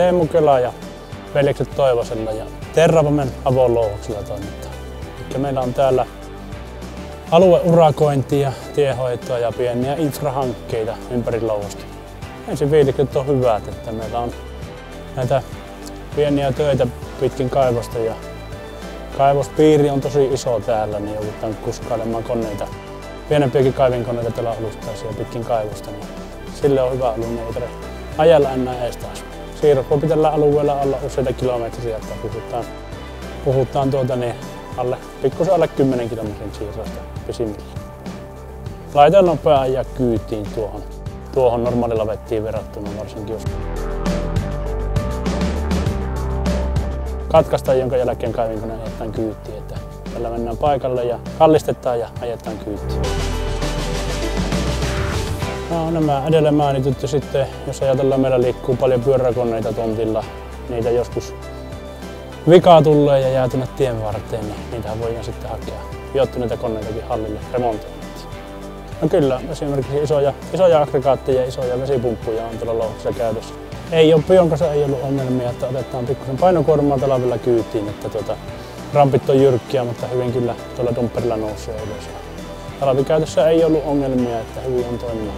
Teemu Kela ja veljekset Toivosella ja Terrafamen avolouhoksella toimitaan. Eli meillä on täällä alueurakointia, tiehoitoa ja pieniä infrahankkeita ympäri louhosta. Ensin fiilikset on hyvät, että meillä on näitä pieniä töitä pitkin kaivosta ja kaivospiiri on tosi iso täällä, niin joudutaan kuskailemaan koneita, pienempiäkin kaivinkoneita täällä alustaisia pitkin kaivosta. Niin sille on hyvä ollut, niin ei tarvitse ajalla enää ees taas. Siirrot voi tällä alueella olla useita kilometriä, että puhutaan pikkusen alle 10 kilometrin siirroista pisimmillä. Laitoilla nopea ajaa kyytiin tuohon normaalilla vettiin verrattuna varsinkin jos katkaistaan, jonka jälkeen kaivinkone ajetaan kyytiin. Että tällä mennään paikalle ja kallistetaan ja ajetaan kyytiin. No, nämä edellä mainityt ja sitten, jos ajatellaan, meillä liikkuu paljon pyöräkoneita tontilla, niitä joskus vikaa tulee ja jää tuonne tien varteen, niin niitähän voidaan sitten hakea hiottuneita koneitakin hallille remontoimaan. No kyllä, esimerkiksi isoja aggregaatteja ja isoja vesipumppuja on tuolla louhoksessa käytössä. Pion kanssa ei ollut ongelmia, että otetaan pikkusen painokuormaa talvella kyytiin, että rampit on jyrkkiä, mutta hyvin kyllä tuolla dumperilla nousee ylös. Talvikäytössä ei ollut ongelmia, että hyvin on toiminut.